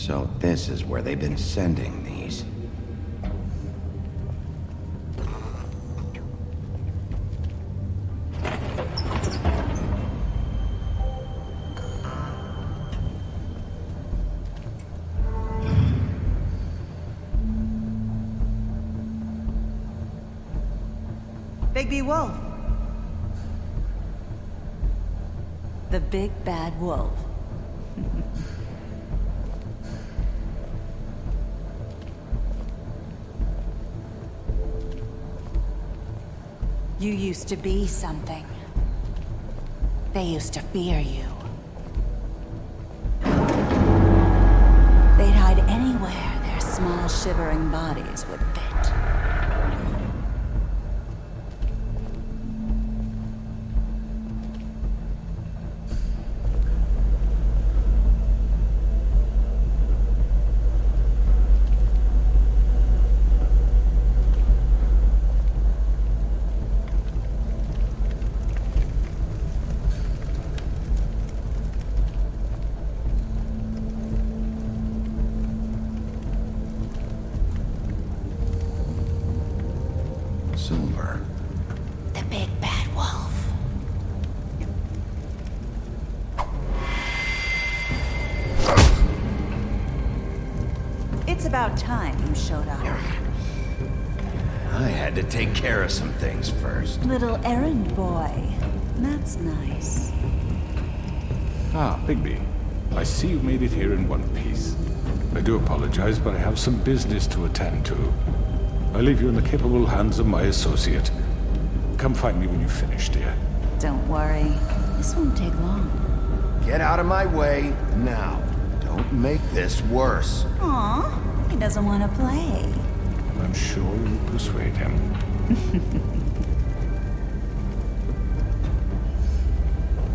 So this is where they've been sending these. Bigby Wolf. The big bad wolf. You used to be something. They used to fear you. They'd hide anywhere their small shivering bodies would fit. Silver. The big bad wolf. It's about time you showed up. I had to take care of some things first. Little errand boy. That's nice. Ah, Bigby. I see you made it here in one piece. I do apologize, but I have some business to attend to. I leave you in the capable hands of my associate. Come find me when you've finished, dear. Don't worry. This won't take long. Get out of my way now. Don't make this worse. Aw, he doesn't want to play. I'm sure you'll persuade him.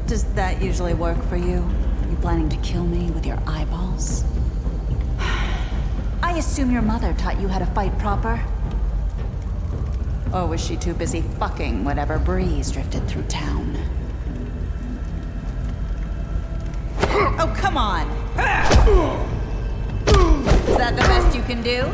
Does that usually work for you? You planning to kill me with your eyeballs? I assume your mother taught you how to fight proper? Or was she too busy fucking whatever breeze drifted through town? Oh, come on! Is that the best you can do?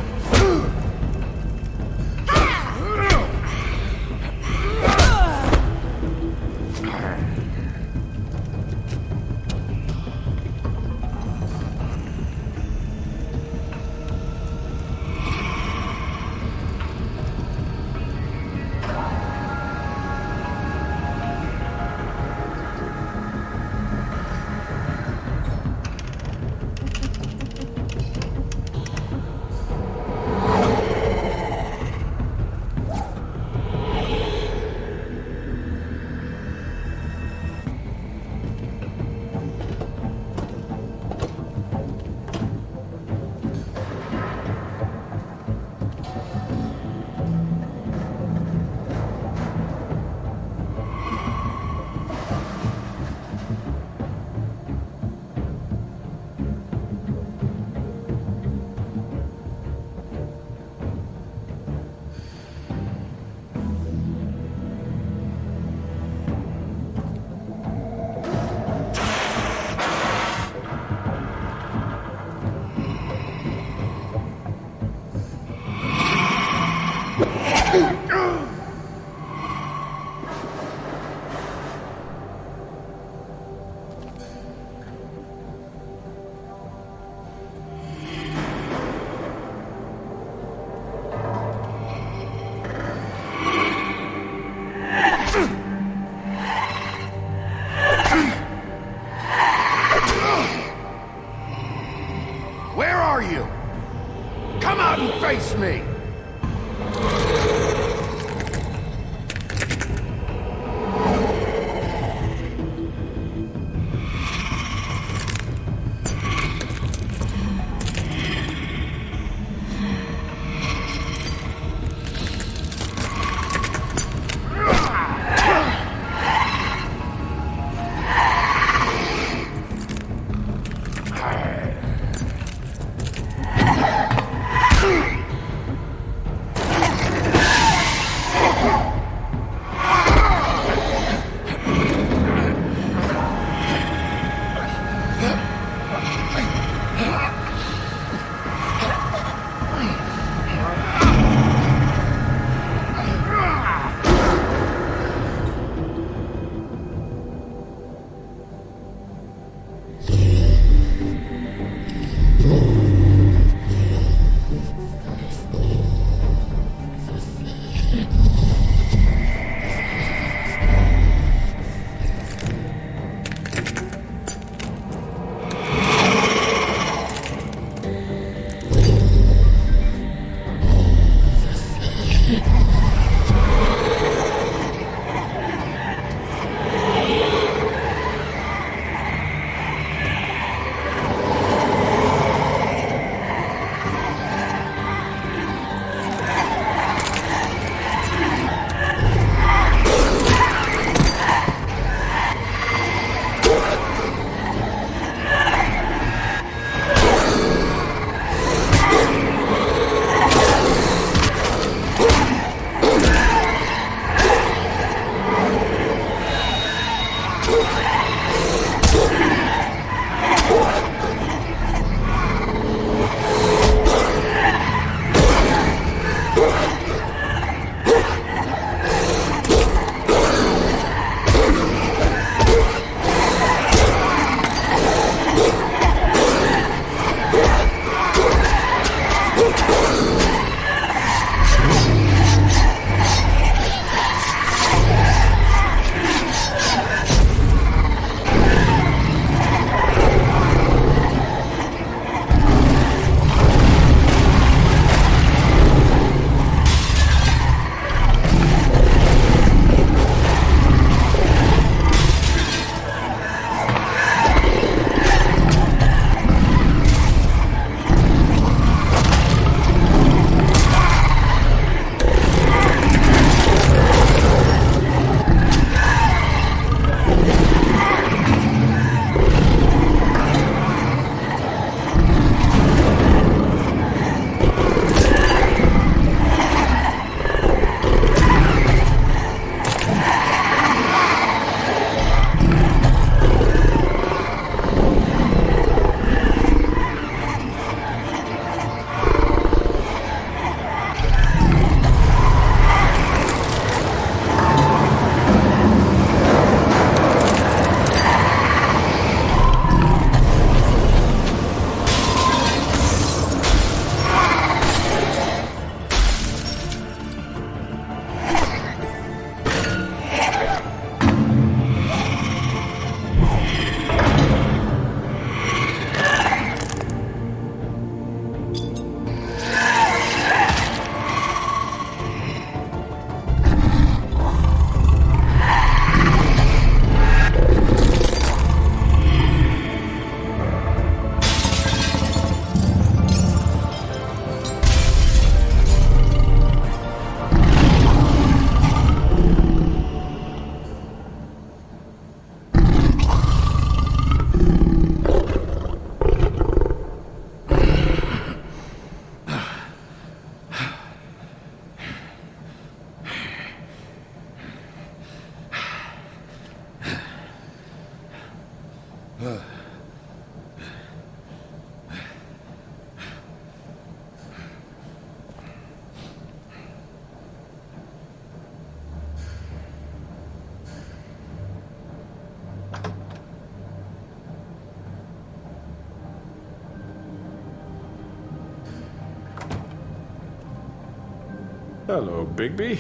Hello, Bigby.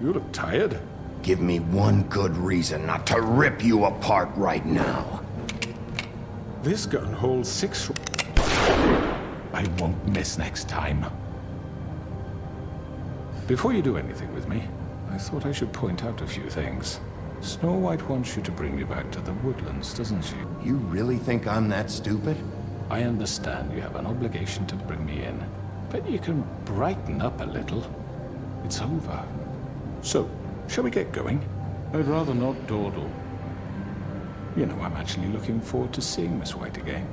You look tired. Give me one good reason not to rip you apart right now. This gun holds 6... I won't miss next time. Before you do anything with me, I thought I should point out a few things. Snow White wants you to bring me back to the woodlands, doesn't she? You really think I'm that stupid? I understand you have an obligation to bring me in, but you can brighten up a little. It's over. So, shall we get going? I'd rather not dawdle. You know, I'm actually looking forward to seeing Miss White again.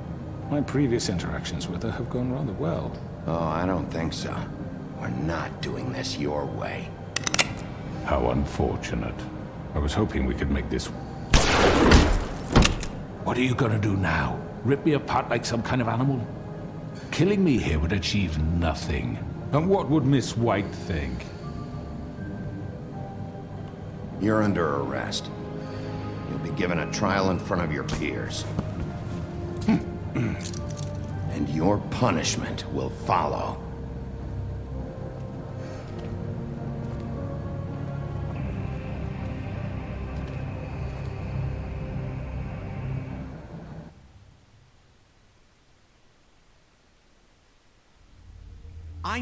My previous interactions with her have gone rather well. Oh, I don't think so. We're not doing this your way. How unfortunate. I was hoping we could make this... What are you gonna do now? Rip me apart like some kind of animal? Killing me here would achieve nothing. And what would Miss White think? You're under arrest. You'll be given a trial in front of your peers. And your punishment will follow. I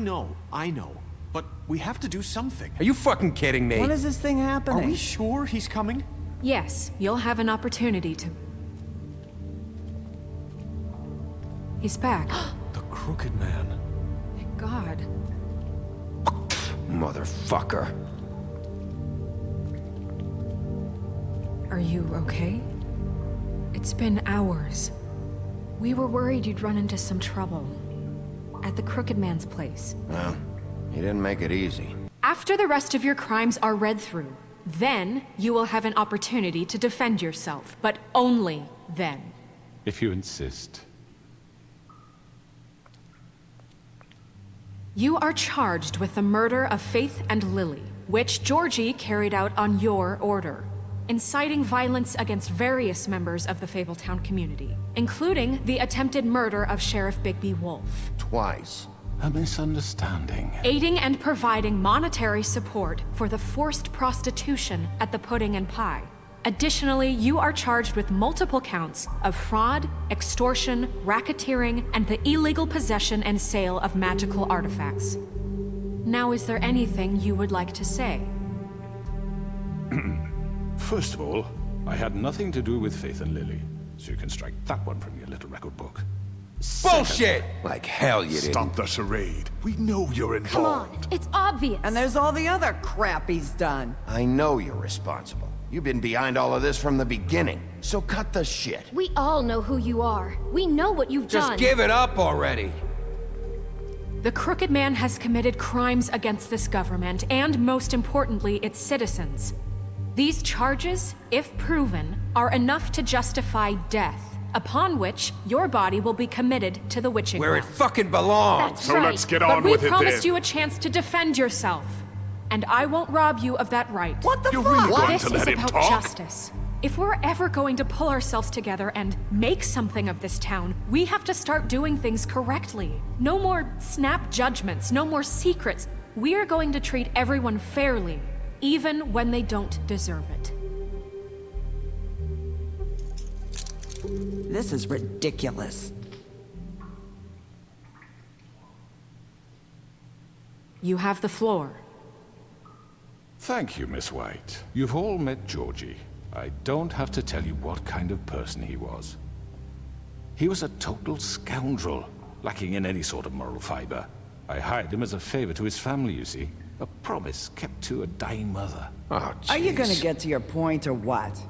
know. But we have to do something. Are you fucking kidding me? When is this thing happening? Are we sure he's coming? Yes, you'll have an opportunity to... He's back. The Crooked Man. Thank God. Motherfucker. Are you okay? It's been hours. We were worried you'd run into some trouble. At the Crooked Man's place. Well, he didn't make it easy. After the rest of your crimes are read through, then you will have an opportunity to defend yourself. But only then. If you insist. You are charged with the murder of Faith and Lily, which Georgie carried out on your order, inciting violence against various members of the Fabletown community, including the attempted murder of Sheriff Bigby Wolf. Twice. A misunderstanding. Aiding and providing monetary support for the forced prostitution at the Pudding and Pie. Additionally, you are charged with multiple counts of fraud, extortion, racketeering, and the illegal possession and sale of magical artifacts. Now, is there anything you would like to say? First of all, I had nothing to do with Faith and Lily, so you can strike that one from your little record book. Bullshit! Like hell you didn't. Stop the charade. We know you're Come on, involved. it's obvious. And there's all the other crap he's done. I know you're responsible. You've been behind all of this from the beginning, so cut the shit. We all know who you are. We know what you've Just done. give it up already. The Crooked Man has committed crimes against this government, and most importantly, its citizens. These charges, if proven, are enough to justify death, upon which your body will be committed to the witching Where it well. fucking belongs. That's So right. let's get But on we with it promised then. you a chance to defend yourself, and I won't rob you of that right. What the You're fuck? really going This to is let him about talk? justice. If we're ever going to pull ourselves together and make something of this town, we have to start doing things correctly. No more snap judgments, no more secrets. We are going to treat everyone fairly, even when they don't deserve it. This is ridiculous. You have the floor. Thank you, Miss White. You've all met Georgie. I don't have to tell you what kind of person he was. He was a total scoundrel, lacking in any sort of moral fiber. I hired him as a favor to his family, you see. A promise kept to a dying mother. Oh, Are you gonna jeez. get to your point or what?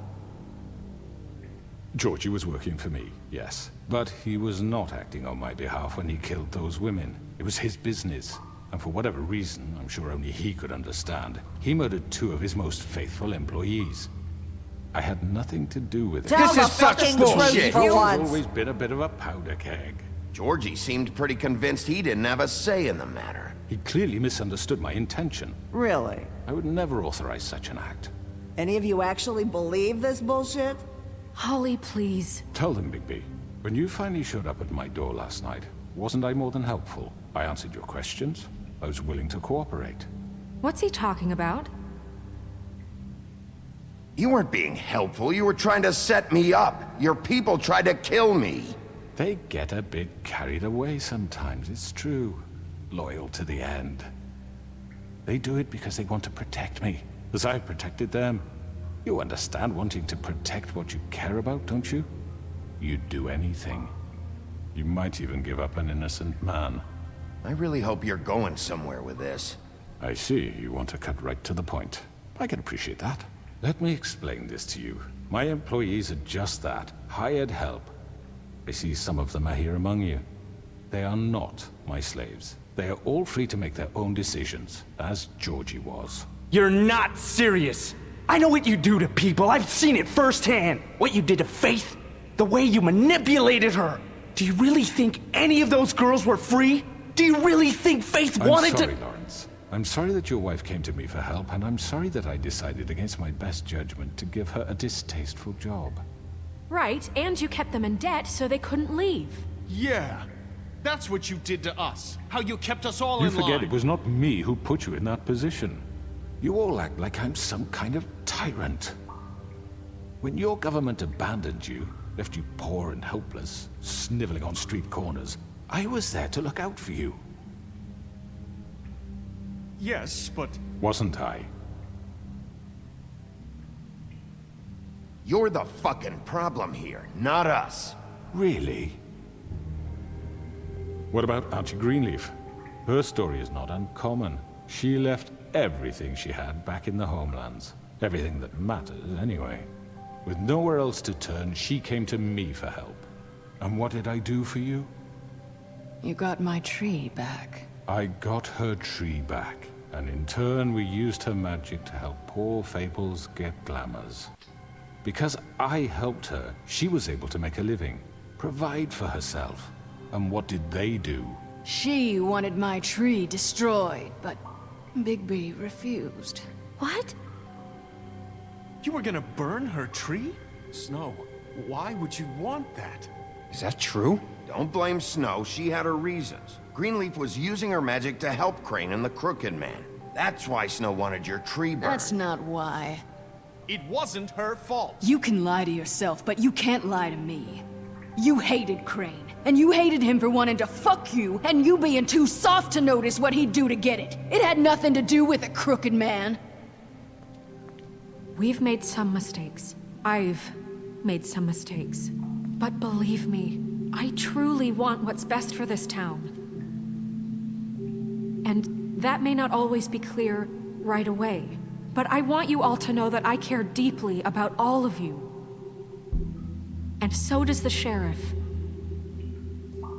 Georgie was working for me, yes. But he was not acting on my behalf when he killed those women. It was his business. And for whatever reason, I'm sure only he could understand, he murdered 2 of his most faithful employees. I had nothing to do with it. Tell This the is such fucking bullshit. truth for You've once. always been a bit of a powder keg. Georgie seemed pretty convinced he didn't have a say in the matter. He clearly misunderstood my intention. Really? I would never authorize such an act. Any of you actually believe this bullshit? Holly, please. Tell them, Bigby. When you finally showed up at my door last night, wasn't I more than helpful? I answered your questions. I was willing to cooperate. What's he talking about? You weren't being helpful, you were trying to set me up. Your people tried to kill me. They get a bit carried away sometimes, it's true. Loyal to the end. They do it because they want to protect me, as I've protected them. You understand wanting to protect what you care about, don't you? You'd do anything. You might even give up an innocent man. I really hope you're going somewhere with this. I see, you want to cut right to the point. I can appreciate that. Let me explain this to you. My employees are just that, hired help. I see some of them are here among you. They are not my slaves. They are all free to make their own decisions, as Georgie was. You're not serious. I know what you do to people. I've seen it firsthand. What you did to Faith. The way you manipulated her. Do you really think any of those girls were free? Do you really think Faith wanted I'm sorry, to— Lawrence. I'm sorry that your wife came to me for help, and I'm sorry that I decided against my best judgment to give her a distasteful job. Right, and you kept them in debt so they couldn't leave. Yeah. That's what you did to us. How you kept us all You in line. forget it was not me who put you in that position. You all act like I'm some kind of tyrant. When your government abandoned you, left you poor and helpless, sniveling on street corners, I was there to look out for you. Yes, but... Wasn't I? You're the fucking problem here, not us. Really? What about Auntie Greenleaf? Her story is not uncommon. She left everything she had back in the homelands. Everything that matters, anyway. With nowhere else to turn, she came to me for help. And what did I do for you? You got my tree back. I got her tree back, and in turn we used her magic to help poor Fables get glamours. Because I helped her, she was able to make a living, provide for herself. And what did they do? She wanted my tree destroyed, but Bigby refused. What? You were gonna burn her tree? Snow, why would you want that? Is that true? Don't blame Snow, she had her reasons. Greenleaf was using her magic to help Crane and the Crooked Man. That's why Snow wanted your tree burned. That's not why. It wasn't her fault. You can lie to yourself, but you can't lie to me. You hated Crane, and you hated him for wanting to fuck you, and you being too soft to notice what he'd do to get it. It had nothing to do with a crooked man. We've made some mistakes. I've made some mistakes. But believe me, I truly want what's best for this town. And that may not always be clear right away, but I want you all to know that I care deeply about all of you. And so does the sheriff.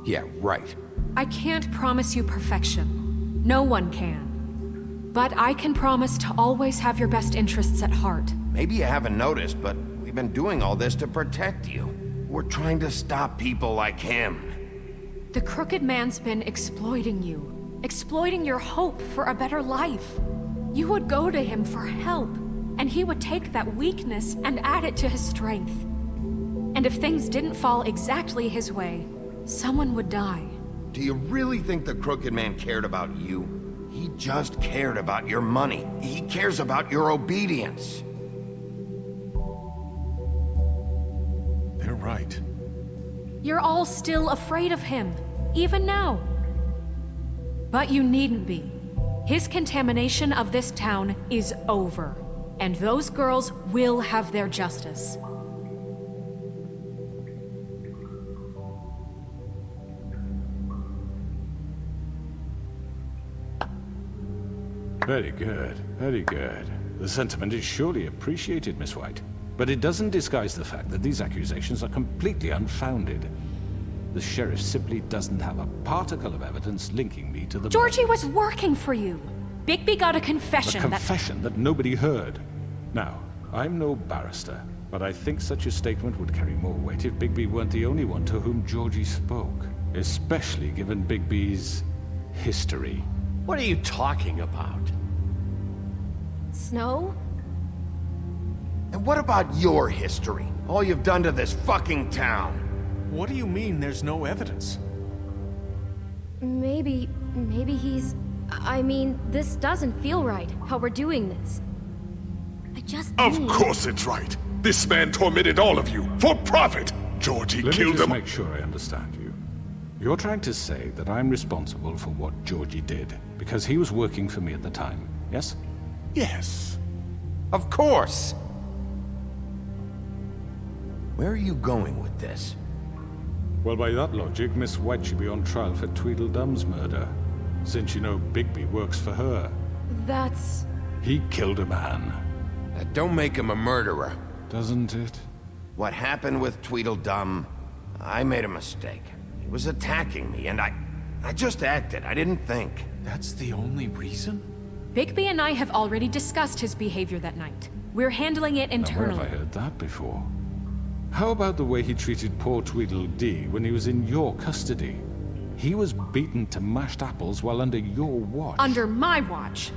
Yeah, right. I can't promise you perfection. No one can. But I can promise to always have your best interests at heart. Maybe you haven't noticed, but we've been doing all this to protect you. We're trying to stop people like him. The Crooked Man's been exploiting you. Exploiting your hope for a better life. You would go to him for help, and he would take that weakness and add it to his strength. And if things didn't fall exactly his way, someone would die. Do you really think the Crooked Man cared about you? He just cared about your money. He cares about your obedience. They're right. You're all still afraid of him, even now. But you needn't be. His contamination of this town is over, and those girls will have their justice. Very good, very good. The sentiment is surely appreciated, Miss White. But it doesn't disguise the fact that these accusations are completely unfounded. The sheriff simply doesn't have a particle of evidence linking me to the Georgie murders. was working for you. Bigby got a confession A confession that nobody heard. Now, I'm no barrister, but I think such a statement would carry more weight if Bigby weren't the only one to whom Georgie spoke. Especially given Bigby's history. What are you talking about? Snow? And what about your history? All you've done to this fucking town? What do you mean there's no evidence? Maybe he's... I mean, this doesn't feel right, how we're doing this. I just Of need... course it's right. This man tormented all of you for profit. Georgie Let me killed just them. make sure I understand you. You're trying to say that I'm responsible for what Georgie did because he was working for me at the time, yes? Yes. Of course! Where are you going with this? Well, by that logic, Miss White should be on trial for Tweedledum's murder, since you know Bigby works for her. That's... He killed a man. That don't make him a murderer. Doesn't it? What happened with Tweedledum, I made a mistake. He was attacking me, and I just acted. I didn't think. That's the only reason? Bigby and I have already discussed his behavior that night. We're handling it Now, where internally. have I heard that before? How about the way he treated poor Tweedledee when he was in your custody? He was beaten to mashed apples while under your watch. Under my watch.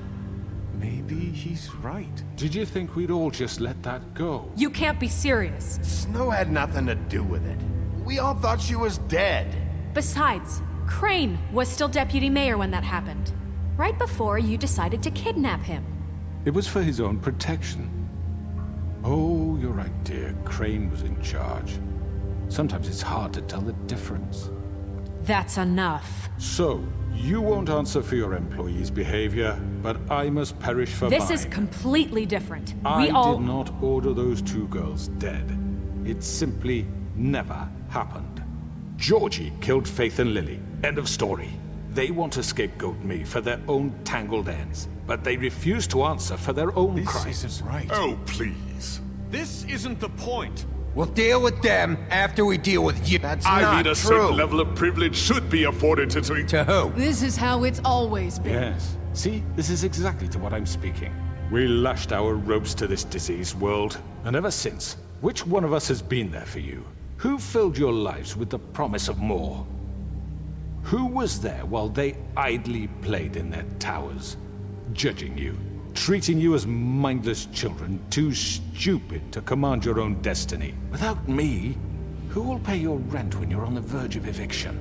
Maybe he's right. Did you think we'd all just let that go? You can't be serious. Snow had nothing to do with it. We all thought she was dead. Besides, Crane was still deputy mayor when that happened. Right before you decided to kidnap him. It was for his own protection. Oh, you're right, dear. Crane was in charge. Sometimes it's hard to tell the difference. That's enough. So, you won't answer for your employees' behavior, but I must perish for This mine. is completely different. I We all... did not order those two girls dead. It simply never happened. Georgie killed Faith and Lily. End of story. They want to scapegoat me for their own tangled ends, but they refuse to answer for their own This crimes. isn't right. Oh, please. This isn't the point. We'll deal with them after we deal with you. That's I not mean, a true. certain level of privilege should be afforded to... To who? This is how it's always been. Yes. See, this is exactly to what I'm speaking. We lashed our ropes to this diseased world, and ever since, which one of us has been there for you? Who filled your lives with the promise of more? Who was there while they idly played in their towers, judging you, treating you as mindless children, too stupid to command your own destiny? Without me, who will pay your rent when you're on the verge of eviction?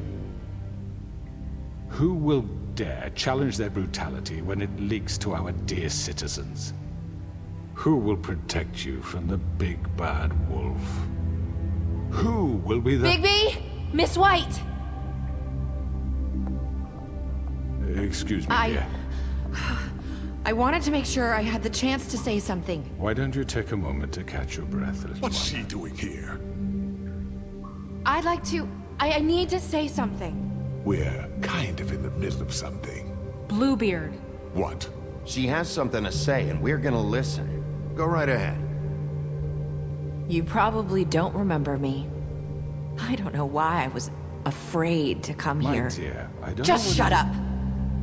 Who will dare challenge their brutality when it leaks to our dear citizens? Who will protect you from the big bad wolf? Who will be the... Bigby! Miss White! Excuse me, dear. I wanted to make sure I had the chance to say something. Why don't you take a moment to catch your breath, little What's one? she doing here? I'd like to... I need to say something. We're kind of in the middle of something. Bluebeard. What? She has something to say, and we're gonna listen. Go right ahead. You probably don't remember me. I don't know why I was afraid to come My here. dear, I don't Just know shut up!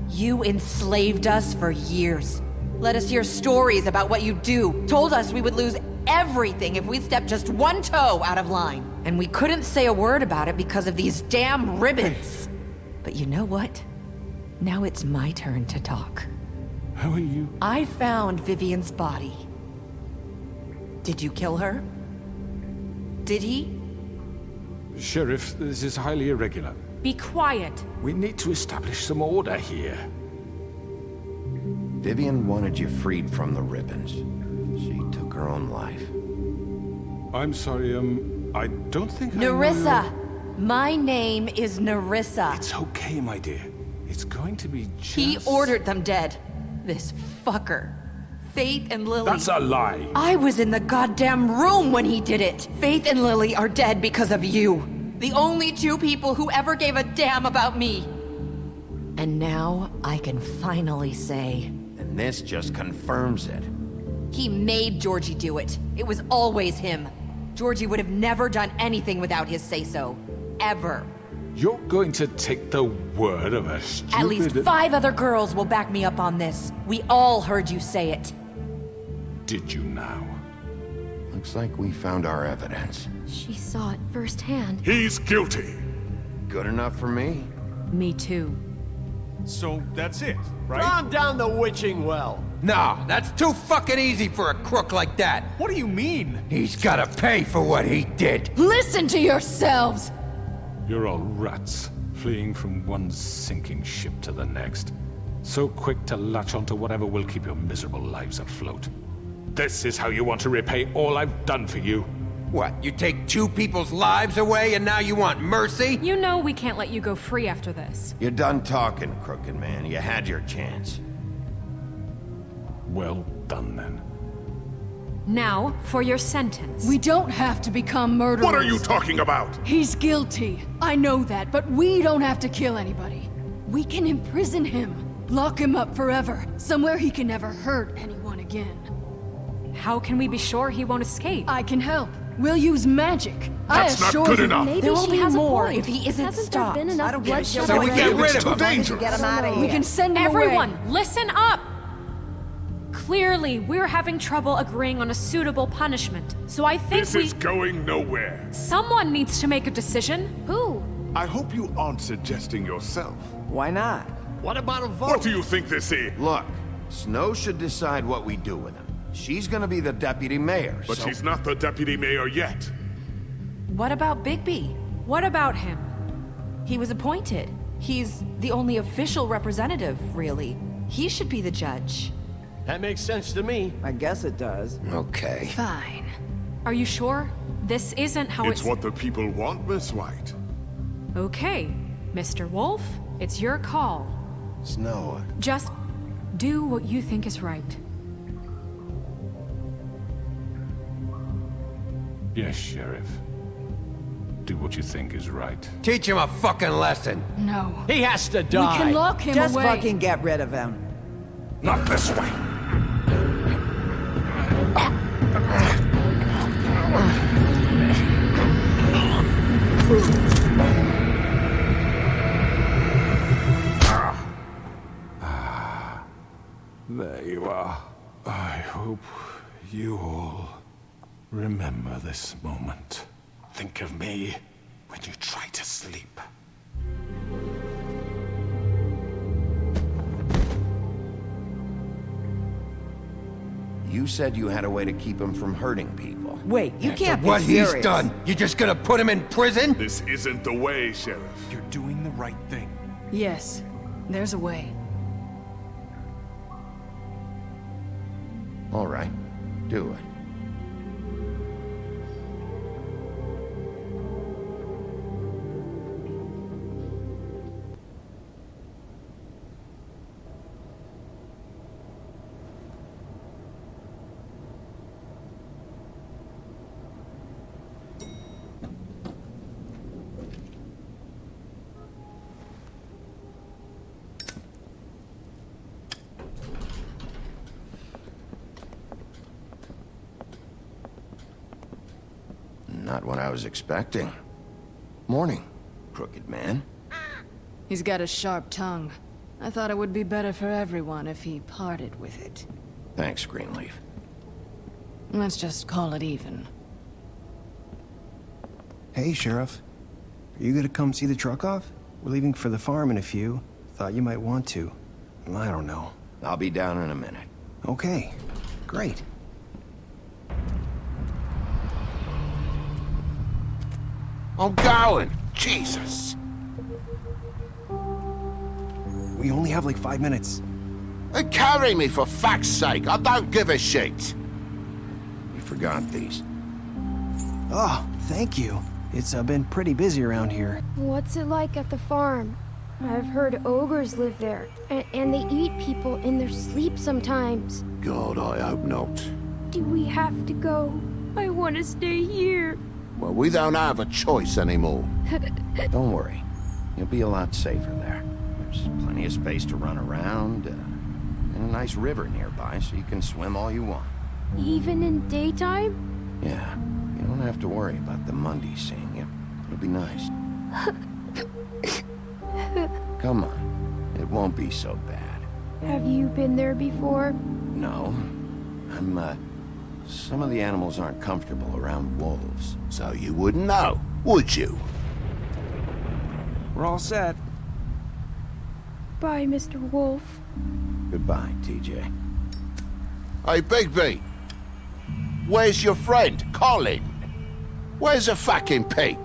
You enslaved us for years. Let us hear stories about what you do. Told us we would lose everything if we stepped just one toe out of line. And we couldn't say a word about it because of these damn ribbons. But you know what? Now it's my turn to talk. How are you? I found Vivian's body. Did you kill her? Did he? Sheriff, this is highly irregular. Be quiet. We need to establish some order here. Vivian wanted you freed from the ribbons. She took her own life. I'm sorry, I don't think I know Nerissa! your- My name is Nerissa. It's okay, my dear. It's going to be just... He ordered them dead. This fucker. Faith and Lily. That's a lie! I was in the goddamn room when he did it. Faith and Lily are dead because of you. The only two people who ever gave a damn about me. And now I can finally say... And this just confirms it. He made Georgie do it. It was always him. Georgie would have never done anything without his say-so. Ever. You're going to take the word of a stupid... At least 5 other girls will back me up on this. We all heard you say it. Did you now? Looks like we found our evidence. She saw it firsthand. He's guilty. Good enough for me. Me too. So that's it, right? Calm down the witching well. No, that's too fucking easy for a crook like that. What do you mean? He's gotta pay for what he did. Listen to yourselves! You're all rats, fleeing from one sinking ship to the next. So quick to latch onto whatever will keep your miserable lives afloat. This is how you want to repay all I've done for you? What, you take two people's lives away and now you want mercy? You know we can't let you go free after this. You're done talking, crooked man. You had your chance. Well done, then. Now, for your sentence. We don't have to become murderers. What are you talking about? He's guilty. I know that, but we don't have to kill anybody. We can imprison him. Lock him up forever. Somewhere he can never hurt anyone again. How can we be sure he won't escape? I can help. We'll use magic. That's not good enough. Maybe There will she be has more a point. if he isn't Hasn't stopped. there been enough bloodshed? So we get rid of Too him. dangerous. Get him out of here. We can send him Everyone, away. listen up! Clearly, we're having trouble agreeing on a suitable punishment. So I think This is going nowhere. someone needs to make a decision. Who? I hope you aren't suggesting yourself. Why not? What about a vote? What do you think this is? Look, Snow should decide what we do with him. She's gonna be the deputy mayor, But so... she's not the deputy mayor yet. What about Bigby? What about him? He was appointed. He's the only official representative, really. He should be the judge. That makes sense to me. I guess it does. Okay. Fine. Are you sure? This isn't how It's what the people want, Miss White. Okay, Mr. Wolf, it's your call. Snow, Just do what you think is right. Yes, Sheriff. Do what you think is right. Teach him a fucking lesson. No. He has to We die. can lock him Just away. fucking get rid of him. Not this way. There you are. I hope you all remember this moment. Think of me when you try to sleep. you said you had a way to keep him from hurting people. Wait, you can't be What serious. he's done, you just gonna put him in prison? This isn't the way, Sheriff. You're doing the right thing. Yes, there's a way. All right, do it. Not what I was expecting. Morning, crooked man. He's got a sharp tongue. I thought it would be better for everyone if he parted with it. Thanks, Greenleaf. Let's just call it even. Hey, Sheriff. Are you gonna come see the truck off? We're leaving for the farm in a few. Thought you might want to. I don't know. I'll be down in a minute. Okay, great. I'm going. Jesus. We only have like 5 minutes. Carry me for fuck's sake. I don't give a shit. You forgot these. Oh, thank you. It's been pretty busy around here. What's it like at the farm? I've heard ogres live there, and they eat people in their sleep sometimes. God, I hope not. Do we have to go? I want to stay here. Well, we don't have a choice anymore. Don't worry. You'll be a lot safer there. There's plenty of space to run around, and a nice river nearby, so you can swim all you want. Even in daytime? Yeah, you don't have to worry about the Mundies seeing you. It'll be nice. Come on. It won't be so bad. Have you been there before? No. Some of the animals aren't comfortable around wolves. So you wouldn't know, would you? We're all set. Bye, Mr. Wolf. Goodbye, TJ. Hey, Bigby. Where's your friend, Colin? Where's the fucking pig?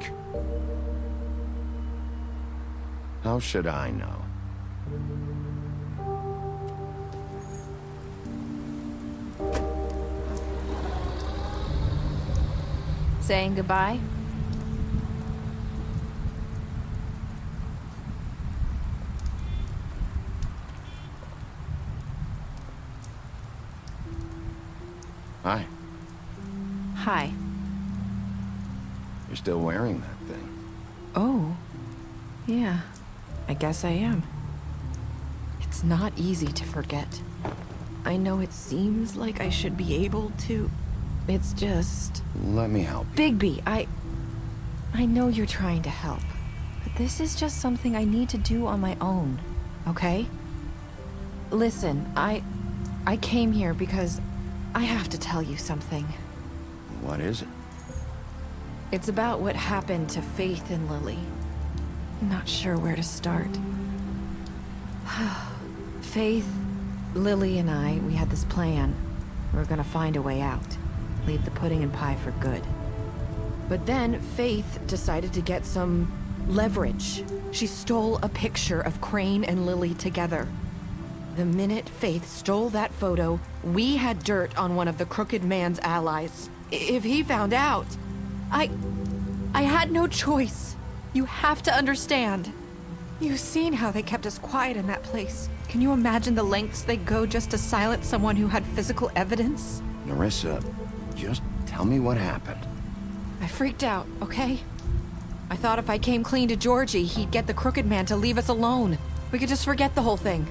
How should I know? Saying goodbye? Hi. Hi. You're still wearing that thing. Oh. Yeah. I guess I am. It's not easy to forget. I know it seems like I should be able to. It's just... Let me help you. Bigby, I know you're trying to help, but this is just something I need to do on my own, okay? Listen, I came here because I have to tell you something. What is it? It's about what happened to Faith and Lily. I'm not sure where to start. Faith, Lily, and I, we had this plan. We were gonna find a way out. Leave the pudding and pie for good. But then Faith decided to get some leverage. She stole a picture of Crane and Lily together. The minute Faith stole that photo, we had dirt on one of the crooked man's allies. If he found out, I had no choice. You have to understand. You've seen how they kept us quiet in that place. Can you imagine the lengths they go just to silence someone who had physical evidence? Narissa, just tell me what happened. I freaked out, okay? I thought if I came clean to Georgie, he'd get the crooked man to leave us alone. We could just forget the whole thing.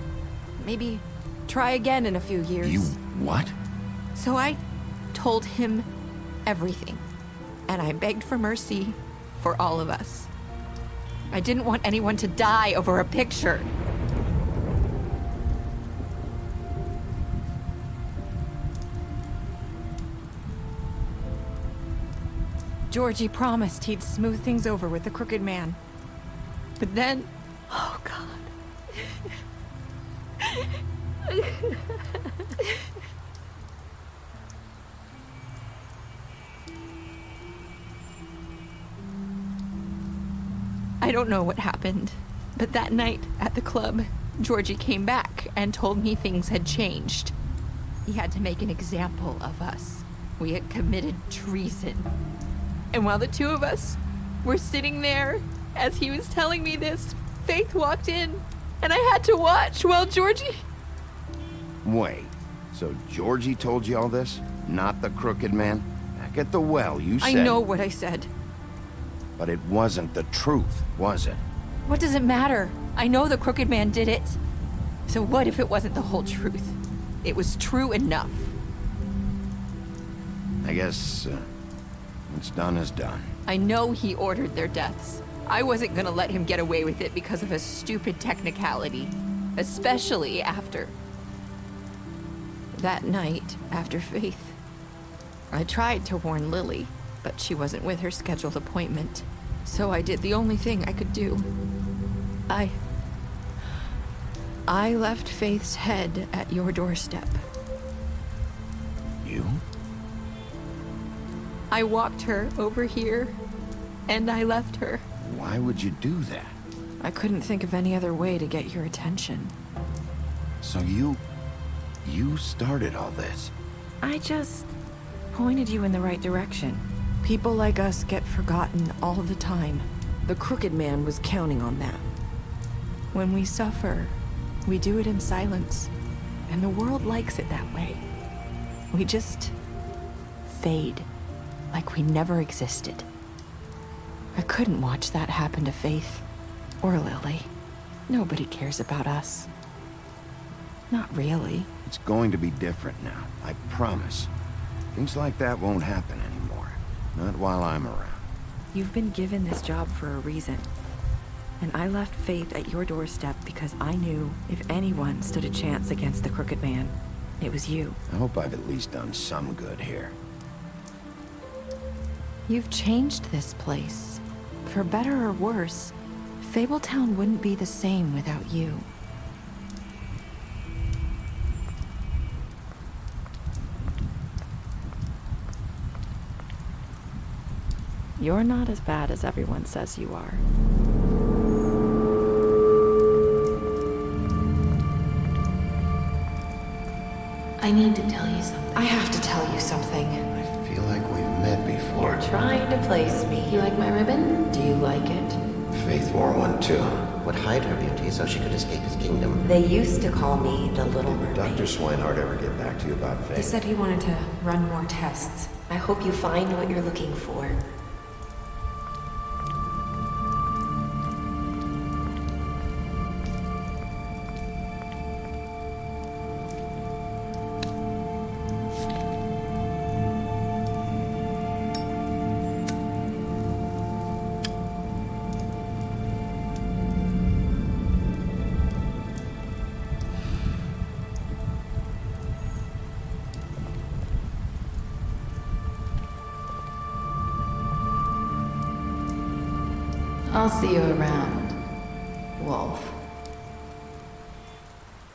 Maybe try again in a few years. You what? So I told him everything. And I begged for mercy for all of us. I didn't want anyone to die over a picture. Georgie promised he'd smooth things over with the crooked man. But then... Oh, God. I don't know what happened, but that night at the club, Georgie came back and told me things had changed. He had to make an example of us. We had committed treason. And while the two of us were sitting there, as he was telling me this, Faith walked in, and I had to watch while Georgie... Wait, so Georgie told you all this? Not the crooked man? Back at the well, you said... I know what I said. But it wasn't the truth, was it? What does it matter? I know the crooked man did it. So what if it wasn't the whole truth? It was true enough. I guess, what's done is done. I know he ordered their deaths. I wasn't gonna let him get away with it because of a stupid technicality. Especially after... that night, after Faith. I tried to warn Lily, but she wasn't with her scheduled appointment. So I did the only thing I could do. I left Faith's head at your doorstep. You? I walked her over here, and I left her. Why would you do that? I couldn't think of any other way to get your attention. So you started all this? I just pointed you in the right direction. People like us get forgotten all the time. The crooked man was counting on that. When we suffer, we do it in silence, and the world likes it that way. We just fade, like we never existed. I couldn't watch that happen to Faith, or Lily. Nobody cares about us. Not really. It's going to be different now, I promise. Things like that won't happen anymore. Not while I'm around. You've been given this job for a reason. And I left Faith at your doorstep because I knew if anyone stood a chance against the crooked man, It was you. I hope I've at least done some good here. You've changed this place. For better or worse, Fabletown wouldn't be the same without you. You're not as bad as everyone says you are. I need to tell you something. I have to tell you something. I feel like we've met before. You're trying to place me. You like my ribbon? Do you like it? Faith wore one too. Would hide her beauty so she could escape his kingdom. They used to call me the Little Did Mermaid. Dr. Swinehart ever get back to you about Faith? He said he wanted to run more tests. I hope you find what you're looking for. I'll see you around, Wolf.